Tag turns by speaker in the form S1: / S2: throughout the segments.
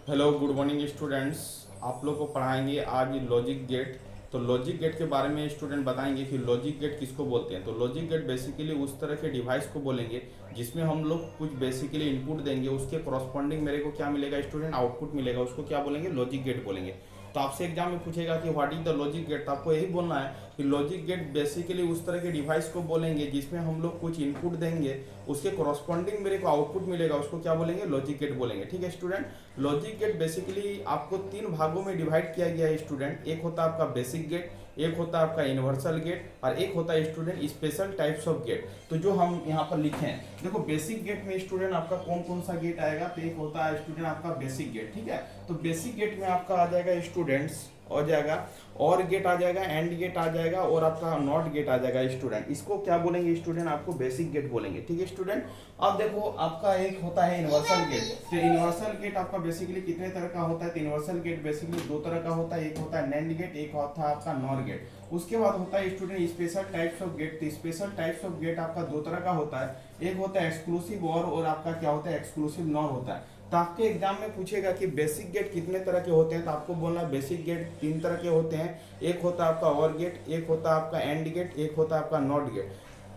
S1: Hello good morning students. आप लोग को पढ़ाएंगे आज लॉजिक गेट। तो लॉजिक गेट के बारे में स्टूडेंट बताएंगे कि लॉजिक गेट किसको बोलते हैं। तो लॉजिक गेट बेसिकली उस तरह के डिवाइस को बोलेंगे जिसमें हम लोग कुछ बेसिकली इनपुट देंगे, उसके कॉरस्पॉन्डिंग मेरे को क्या मिलेगा स्टूडेंट, आउटपुट मिलेगा, उसको क्या बोलेंगे, लॉजिक गेट बोलेंगे। तो आपसे एग्जाम में पूछेगा कि what is the logic gate, तो आपको यही बोलना है कि लॉजिक गेट बेसिकली उस तरह के डिवाइस को बोलेंगे जिसमें हम लोग कुछ इनपुट देंगे, उसके कॉरस्पॉन्डिंग मेरे को आउटपुट मिलेगा, उसको क्या बोलेंगे, लॉजिक गेट बोलेंगे। ठीक है स्टूडेंट। लॉजिक गेट बेसिकली आपको तीन भागों में डिवाइड किया गया है स्टूडेंट। एक होता है आपका बेसिक गेट, एक होता है आपका यूनिवर्सल गेट, और एक होता है student special types of gate. तो जो हम यहाँ पर लिखे हैं, देखो बेसिक गेट में स्टूडेंट आपका कौन कौन सा गेट आएगा, तो एक होता है स्टूडेंट आपका बेसिक गेट। ठीक है। तो बेसिक गेट में आपका आ जाएगा स्टूडेंट्स, हो जाएगा और गेट आ जाएगा, एंड गेट आ जाएगा, और आपका नॉट गेट आ जाएगा स्टूडेंट। इसको क्या बोलेंगे स्टूडेंट, आपको बेसिक गेट बोलेंगे। ठीक है स्टूडेंट। अब देखो आपका एक होता है यूनिवर्सल गेट। तो यूनिवर्सल गेट आपका बेसिकली कितने तरह का होता है, तो यूनिवर्सल गेट बेसिकली दो तरह का होता है, एक होता है नैंड गेट, एक होता है आपका नॉर गेट। उसके बाद होता है student special types of gate. तो स्पेशल टाइप्स ऑफ गेट आपका दो तरह का होता है, एक होता है एक्सक्लूसिव और आपका क्या होता है, एक्सक्लूसिव नॉर होता है। तो आपके एग्जाम में पूछेगा कि बेसिक गेट कितने तरह के होते हैं, तो आपको बोलना बेसिक गेट तीन तरह के होते हैं। एक होता है आपका और गेट, एक होता है आपका एंड गेट, एक होता है आपका नॉट गेट।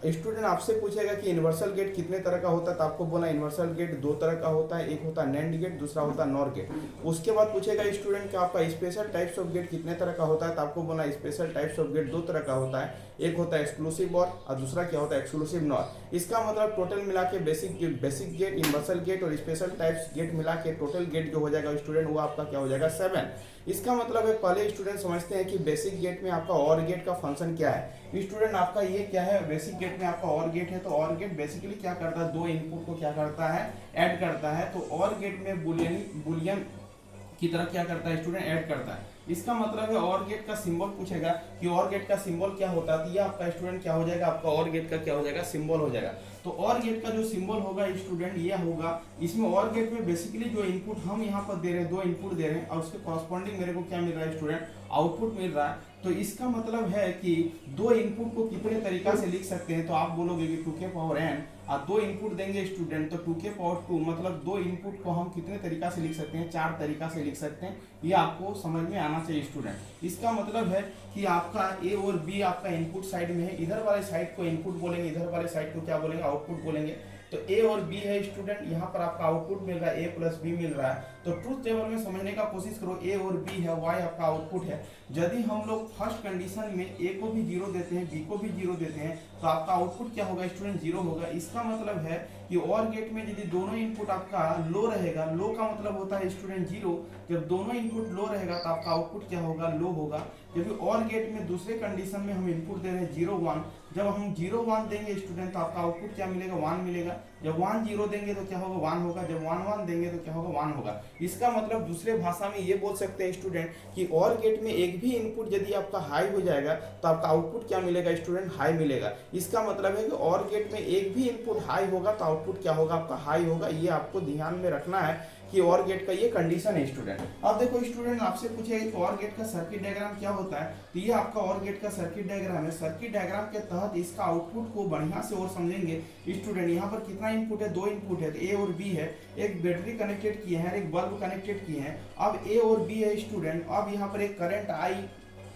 S1: स्टूडेंट आपसे पूछेगा कि यूनिवर्सल गेट कितने तरह का होता है, तो आपको बोला यूनिवर्सल गेट दो तरह का होता है, एक होता है नैंड गेट, दूसरा होता है नॉर गेट। उसके बाद पूछेगा स्टूडेंट कि आपका स्पेशल टाइप्स ऑफ गेट कितने तरह का होता है, तो आपको बोला स्पेशल टाइप्स ऑफ गेट दो तरह का होता है, एक होता है एक्सक्लूसिव और दूसरा क्या होता है, एक्सक्लूसिव नॉर। इसका मतलब टोटल मिला के बेसिक गेट, यूनिवर्सल गेट और स्पेशल टाइप्स गेट मिला के टोटल गेट जो हो जाएगा स्टूडेंट, वो आपका क्या हो जाएगा, 7। इसका मतलब है पहले स्टूडेंट समझते हैं कि बेसिक गेट में आपका और गेट का फंक्शन क्या है। स्टूडेंट आपका ये क्या है, बेसिक गेट में आपका और गेट है। तो और गेट बेसिकली क्या करता है, दो इनपुट को क्या करता है, ऐड करता है। तो और गेट में बुलियन की तरह क्या करता है स्टूडेंट, ऐड करता है। इसका मतलब है और गेट का सिंबल पूछेगा कि और गेट का सिंबल क्या होता है, तो ये आपका स्टूडेंट क्या हो जाएगा, आपका और गेट का क्या हो जाएगा, सिंबल हो जाएगा। तो और गेट का जो सिंबल होगा स्टूडेंट ये होगा। इसमें और गेट में बेसिकली जो इनपुट हम यहाँ पर दे रहे हैं, दो इनपुट दे रहे हैं, और उसके कॉरस्पॉन्डिंग मेरे को क्या मिल रहा है स्टूडेंट, आउटपुट मिल रहा है। तो इसका मतलब है कि दो इनपुट को कितने तरीका से लिख सकते हैं, तो आप बोलोगे कि 2 के पावर n, और दो इनपुट देंगे स्टूडेंट, तो 2 के पावर 2 मतलब दो इनपुट को हम कितने तरीका से लिख सकते हैं, चार तरीका से लिख सकते हैं। ये आपको समझ में आना चाहिए स्टूडेंट। इसका मतलब है कि आपका ए और बी आपका इनपुट साइड में है, इधर वाले साइड को इनपुट बोलेंगे, इधर वाले साइड को क्या बोलेंगे, आउटपुट बोलेंगे। तो ए और बी है स्टूडेंट, यहाँ पर आपका आउटपुट मिल रहा है, ए प्लस बी मिल रहा है। तो ट्रूथ टेबल में समझने का कोशिश करो, ए और बी है, वाई आपका आउटपुट है। यदि हम लोग फर्स्ट कंडीशन में ए को भी जीरो देते हैं, बी को भी जीरो देते हैं, तो आपका आउटपुट क्या होगा स्टूडेंट, जीरो होगा। इसका मतलब है कि और गेट में यदि दोनों इनपुट आपका लो रहेगा, लो का मतलब होता है स्टूडेंट जीरो, जब दोनों इनपुट लो रहेगा तो आपका आउटपुट क्या होगा, लो होगा। जबकि और गेट में दूसरे कंडीशन में हम इनपुट दे रहे हैं 0 1, जब हम 0 1 देंगे स्टूडेंट तो आपका आउटपुट क्या मिलेगा, 1 मिलेगा। जब 1 0 देंगे तो क्या होगा, 1 होगा। जब 1 1 देंगे तो क्या होगा, 1 होगा। इसका मतलब दूसरे भाषा में ये बोल सकते हैं स्टूडेंट कि और गेट में एक भी इनपुट यदि आपका हाई हो जाएगा तो आपका आउटपुट क्या मिलेगा स्टूडेंट, हाई मिलेगा। इसका मतलब है कि और गेट में एक भी इनपुट हाई होगा तो आउटपुट क्या होगा, आपका हाई होगा। ये आपको ध्यान में रखना है कि और गेट का ये कंडीशन है स्टूडेंट। अब देखो स्टूडेंट आपसे पूछेगा कि और गेट का सर्किट डायग्राम क्या होता है, तो ये आपका और गेट का सर्किट डायग्राम है। सर्किट डायग्राम के तहत इसका आउटपुट को बढ़िया से और समझेंगे स्टूडेंट। यहाँ पर कितना इनपुट है, दो इनपुट है, तो ए और बी है। एक बैटरी कनेक्टेड किए हैं, एक बल्ब कनेक्टेड किए हैं। अब ए और बी है स्टूडेंट। अब यहाँ पर एक करंट आई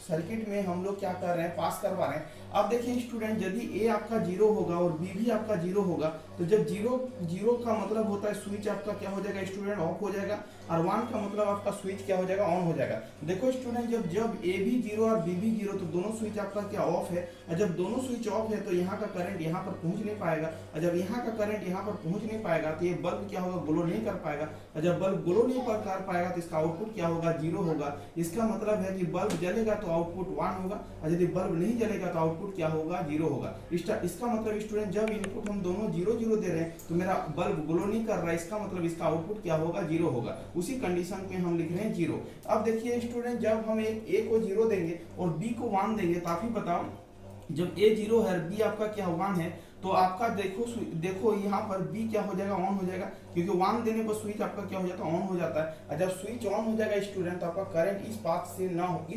S1: सर्किट में हम लोग क्या कर रहे हैं, पास करवा रहे हैं। अब देखिए स्टूडेंट, यदि ए आपका जीरो होगा और बी भी आपका जीरो होगा, तो जब जीरो का मतलब होता है स्विच आपका क्या हो जाएगा स्टूडेंट, ऑफ हो जाएगा, और 1 का मतलब आपका स्विच क्या हो जाएगा, ऑन हो जाएगा। देखो स्टूडेंट, जब ए भी जीरो और बी भी जीरो, तो दोनों स्विच आपका क्या ऑफ है। और जब दोनों स्विच ऑफ है तो यहाँ का करंट यहाँ पर पहुंच नहीं पाएगा, और जब यहाँ का करंट यहाँ पर पहुंच नहीं पाएगा तो ये बल्ब क्या होगा, ग्लो नहीं कर पाएगा। और जब बल्ब ग्लो नहीं कर पाएगा तो इसका आउटपुट क्या होगा, जीरो होगा। इसका मतलब है कि बल्ब जलेगा तो आउटपुट 1 होगा, और यदि बल्ब नहीं जलेगा तो आउटपुट क्या होगा, जीरो होगा। इसका मतलब स्टूडेंट, जब इनपुट हम दोनों 0 0 दे रहे हैं तो मेरा बल्ब ग्लो नहीं कर रहा है, इसका मतलब इसका आउटपुट क्या होगा, जीरो होगा। उसी कंडीशन में हम लिख रहे हैं जीरो। अब देखिए स्टूडेंट, जब हम एक ए को 0 देंगे और बी को 1 देंगे, तो आप ही बताओ, जब ए 0 है, बी आपका क्या 1 है, तो आपका देखो यहाँ पर बी क्या हो जाएगा, ऑन हो जाएगा, क्योंकि 1 देने पर स्विच आपका क्या हो जाता है, ऑन हो जाता है। और जब स्विच ऑन हो जाएगा स्टूडेंट, तो आपका करंट इस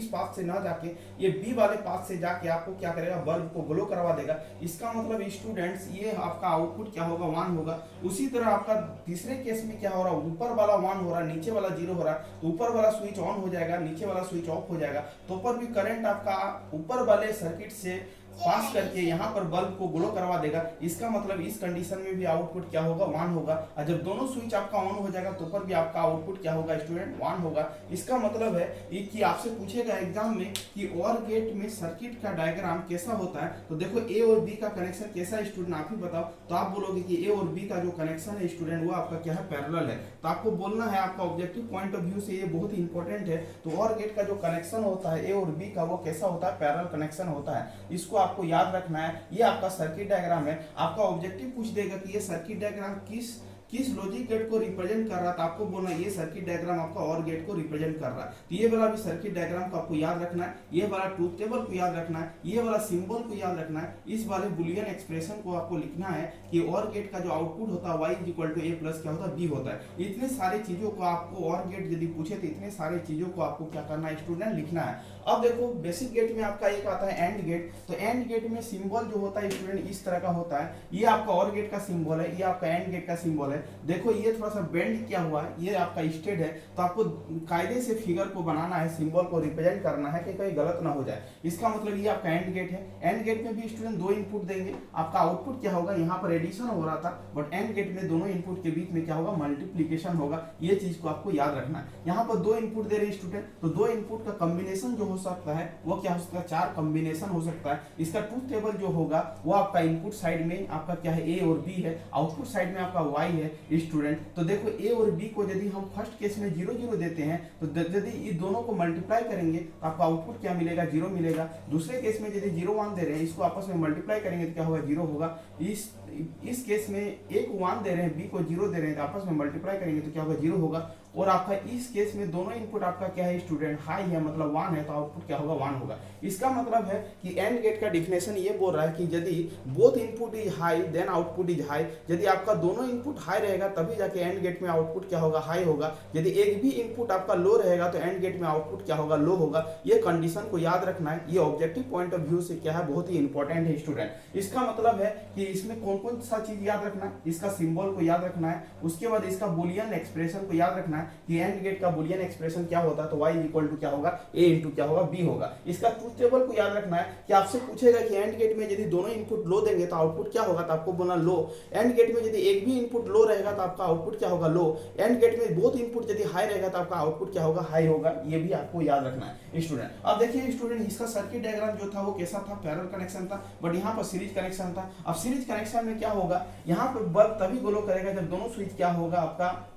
S1: पाथ से ना जाके ये बी वाले पाथ से जाके आपको क्या करेगा, बल्ब को ग्लो करवा देगा। इसका मतलब स्टूडेंट्स ये आपका आउटपुट क्या होगा, 1 होगा। उसी तरह आपका तीसरे केस में क्या हो रहा है, ऊपर वाला 1 हो रहा है, नीचे वाला 0 हो रहा है, तो ऊपर वाला स्विच ऑन हो जाएगा, नीचे वाला स्विच ऑफ हो जाएगा। तो ऊपर भी करंट आपका ऊपर वाले सर्किट से पास करके यहाँ पर बल्ब को ग्लो करवा देगा। इसका मतलब इस कंडीशन में भी आउटपुट क्या होगा, 1 होगा। और जब दोनों स्विच आपका ऑन हो जाएगा तो ऊपर भी आपका आउटपुट क्या होगा स्टूडेंट, 1 होगा। इसका मतलब है कि आपसे पूछेगा एग्जाम में कि और गेट में सर्किट का डायग्राम कैसा होता है। तो देखो ए और बी का कनेक्शन कैसा है स्टूडेंट, आप ही बताओ। तो आप बोलोगे कि ए और बी का जो कनेक्शन है स्टूडेंट वो आपका क्या है, पैरेलल है। तो आपको बोलना है, आपका ऑब्जेक्टिव पॉइंट ऑफ व्यू से ये बहुत ही इंपॉर्टेंट है। तो और गेट का जो कनेक्शन होता है ए और बी का, वो कैसा होता है, पैरेलल कनेक्शन होता है। इसको आपको याद रखना है। ये आपका सर्किट डायग्राम है। आपका ऑब्जेक्टिव पूछ देगा कि ये सर्किट डायग्राम किस लॉजिक गेट को रिप्रेजेंट कर रहा था, आपको बोलना ये सर्किट डायग्राम आपका और गेट को रिप्रेजेंट कर रहा है। तो ये वाला भी सर्किट डायग्राम को आपको याद रखना है, ये वाला ट्रूथ टेबल को याद रखना है, ये वाला सिंबल को याद रखना है। इस वाले बुलियन एक्सप्रेशन को आपको लिखना है कि और गेट का जो आउटपुट होता है y = a प्लस क्या होता है, b होता है। इतने सारी चीजों को आपको और गेट यदि पूछे तो इतने सारी चीजों को आपको क्या करना है स्टूडेंट, लिखना है। अब देखो बेसिक गेट में आपका एक आता है एंड गेट। तो एंड गेट में सिंबल जो होता है स्टूडेंट इस तरह का होता है। ये आपका और गेट का सिंबल है, ये आपका एंड गेट का सिंबल है। देखो ये थोड़ा सा बेंड किया हुआ है, ये आपका स्टेट है। तो आपको कायदे से फिगर को बनाना है, सिंबल को रिप्रेजेंट करना है कि कहीं गलत ना हो जाए। इसका मतलब ये आपका एंड गेट है। एंड गेट में भी स्टूडेंट 2 इनपुट देंगे। आपका आउटपुट क्या होगा, यहाँ पर एडिशन हो रहा था, बट एंड गेट में दोनों इनपुट के बीच में क्या होगा, मल्टीप्लीकेशन होगा। ये चीज को आपको याद रखना है। यहाँ पर 2 इनपुट दे रहे हैं स्टूडेंट, तो 2 इनपुट का कॉम्बिनेशन जो हो सकता है वो क्या हो सकता है, 4 कॉम्बिनेशन हो सकता है। इसका ट्रूथ टेबल जो होगा वो आपका इनपुट साइड में आपका क्या है, ए और बी है, आउटपुट साइड में आपका वाई है स्टूडेंट। तो देखो ए और बी को यदि हम फर्स्ट केस में 0 0 देते हैं, तो यदि ये दोनों को मल्टीप्लाई करेंगे तो आपका आउटपुट क्या मिलेगा, 0 मिलेगा। दूसरे केस में यदि 0 1 दे रहे हैं, इसको आपस में मल्टीप्लाई करेंगे तो क्या होगा, 0 होगा। इस केस में ए को 1 दे रहे हैं, बी को 0 दे रहे हैं, तो आपस में मल्टीप्लाई करेंगे तो क्या होगा, 0 होगा। और आपका इस केस में दोनों इनपुट आपका क्या है स्टूडेंट, हाई है, मतलब 1 है, तो आउटपुट क्या होगा, 1 होगा। इसका मतलब है कि एंड गेट का डिफिनेशन ये बोल रहा है कि यदि both input is high then output is high. यदि आपका दोनों इनपुट हाई रहेगा तभी जाके एंड गेट में आउटपुट क्या होगा, हाई होगा। यदि एक भी इनपुट आपका लो रहेगा तो एंड गेट में आउटपुट क्या होगा, लो होगा। ये कंडीशन को याद रखना है। ये ऑब्जेक्टिव पॉइंट ऑफ व्यू से क्या है, बहुत ही इंपॉर्टेंट है स्टूडेंट। इसका मतलब है कि इसमें कौन कौन सा चीज याद रखना है, इसका सिंबल को याद रखना है, उसके बाद इसका बुलियन एक्सप्रेशन को याद रखना है कि एंड गेट का बुलियन एक्सप्रेशन क्या होता है, तो y = क्या होगा, a * क्या होगा, b होगा। इसका ट्रूथ टेबल को याद रखना है कि आपसे पूछेगा कि एंड गेट में यदि दोनों इनपुट लो देंगे तो आउटपुट क्या होगा, तो आपको बोलना लो। एंड गेट में यदि एक भी इनपुट लो रहेगा तो आपका आउटपुट क्या होगा, लो। एंड गेट में बोथ इनपुट यदि हाई रहेगा तो आपका आउटपुट क्या होगा, हाई होगा। ये भी आपको याद रखना है स्टूडेंट। अब देखिए स्टूडेंट, इसका सर्किट डायग्राम जो था वो कैसा था, पैरेलल कनेक्शन था, बट यहाँ पर सीरीज कनेक्शन था। अब सीरीज कनेक्शन में क्या होगा, यहाँ पर बल्ब तभी ग्लो करेगा जब दोनों स्विच क्या होगा, आपका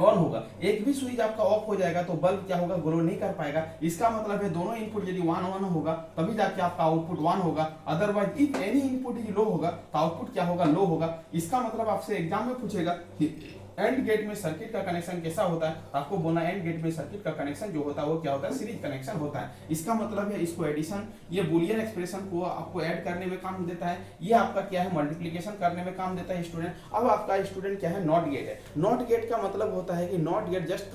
S1: ऑन होगा। एक भी स्विच आपका ऑफ हो जाएगा तो बल्ब क्या होगा, ग्लो नहीं कर पाएगा। इसका मतलब है दोनों इनपुट यदि 1 1 होगा तभी जाके आपका आउटपुट 1 होगा। Otherwise if any input is low होगा तो आउटपुट क्या होगा, लो होगा। इसका मतलब आपसे एग्जाम में पूछेगा कि एंड गेट में सर्किट का कनेक्शन कैसा होता है, आपको बोलना एंड गेट में सर्किट का कनेक्शन जो होता है वो क्या होता है, सीरीज कनेक्शन होता है। इसका मतलब है इसको एडिशन, ये बुलियन एक्सप्रेशन को आपको ऐड करने में काम देता है, ये आपका क्या है, मल्टीप्लिकेशन करने में काम देता है स्टूडेंट। अब आपका स्टूडेंट क्या है, नॉट गेट है। नॉट गेट का मतलब होता है कि not get just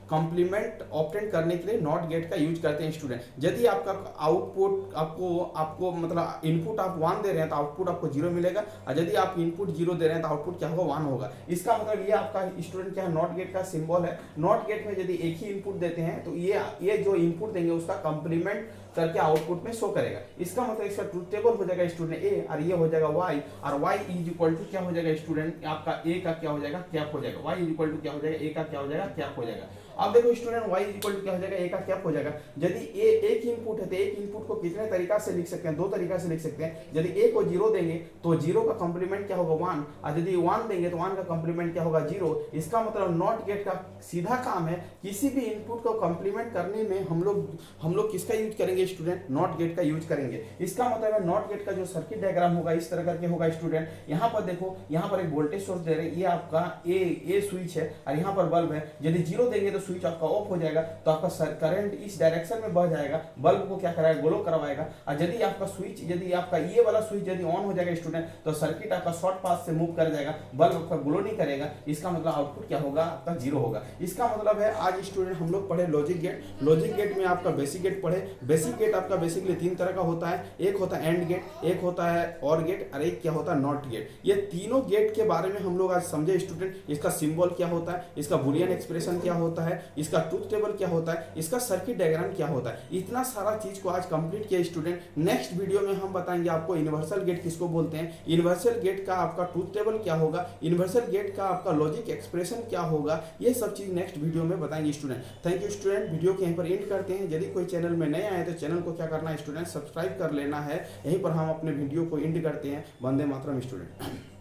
S1: complement obtain करने के लिए नॉट गेट का यूज करते हैं स्टूडेंट। यदि आपका आउटपुट आपको मतलब इनपुट आप 1 दे रहे हैं तो आउटपुट आपको 0 मिलेगा, और यदि आप इनपुट 0 दे रहे हैं तो आउटपुट क्या होगा, 1 होगा। इसका मतलब ये आपका स्टूडेंट क्या है, नॉट गेट का सिंबल है। नॉट गेट में यदि एक ही इनपुट देते हैं तो ये जो इनपुट देंगे उसका कंप्लीमेंट करके आउटपुट में शो करेगा। इसका मतलब इसका ट्रूथ टेबल हो जाएगा स्टूडेंट ए, और ये हो जाएगा y, और y = क्या हो जाएगा स्टूडेंट, आपका a का क्या हो जाएगा, कैप हो जाएगा। y = क्या हो जाएगा, a का क्या हो जाएगा, कैप हो जाएगा। अब देखो स्टूडेंट, y = क्या हो जाएगा, a का कैप हो जाएगा। यदि a एक इनपुट है तो एक इनपुट को कितने तरीका से लिख सकते हैं, 2 तरीका से लिख सकते हैं। यदि a को 0 देंगे तो 0 का कंप्लीमेंट क्या होगा, 1, और यदि 1 देंगे तो 1 का कंप्लीमेंट क्या होगा 0। इसका मतलब नॉट गेट का सीधा काम है किसी भी इनपुट को कंप्लीमेंट करने में हम लोग किसका यूज करेंगे स्टूडेंट, नॉट गेट का यूज करेंगे। इसका मतलब है नॉट गेट का जो सर्किट डायग्राम होगा इस तरह करके होगा स्टूडेंट। यहाँ पर देखो, यहाँ पर एक वोल्टेज सोर्स दे रहे हैं, ये आपका ए स्विच है और यहाँ पर बल्ब है। यदि 0 देंगे तो स्विच आपका ऑफ हो जाएगा, तो आपका करंट इस डायरेक्शन में बह जाएगा, बल्ब को क्या कराएगा, ग्लो करवाएगा। और यदि आपका स्विच, यदि आपका ये वाला स्विच यदि ऑन हो जाएगा स्टूडेंट, तो सर्किट आपका शॉर्ट पाथ से मूव कर जाएगा, बल्ब आपका ग्लो नहीं करेगा। इसका मतलब आउटपुट क्या होगा, आपका 0 होगा। इसका मतलब है आज स्टूडेंट हम लोग पढ़े लॉजिक गेट। लॉजिक गेट में आपका बेसिक गेट पढ़े। बेसिक गेट आपका बेसिकली 3 तरह का होता है, एक होता है एंड गेट, एक होता है और गेट, और एक क्या होता है नॉट गेट। ये तीनों गेट के बारे में हम लोग आज समझे स्टूडेंट। इसका सिंबल क्या होता है, इसका बुलियन एक्सप्रेशन क्या होता है, इसका ट्रूथ टेबल क्या होता है, इसका सर्किट डायग्राम क्या होता है। इतना सारा चीज को आज कंप्लीट किया स्टूडेंट। नेक्स्ट वीडियो में हम बताएंगे आपको यूनिवर्सल गेट किसको बोलते हैं, यूनिवर्सल गेट का आपका ट्रूथ टेबल क्या होगा, यूनिवर्सल गेट का आपका लॉजिक एक्सप्रेशन क्या होगा, ये सब चीज नेक्स्ट वीडियो में बताएंगे student. Thank you student. Video के यहीं पर एंड करते हैं। यदि कोई चैनल में नए आए तो चैनल को क्या करना है स्टूडेंट, सब्सक्राइब कर लेना है। यहीं पर हम अपने वीडियो को एंड करते हैं। वंदे मातरम स्टूडेंट।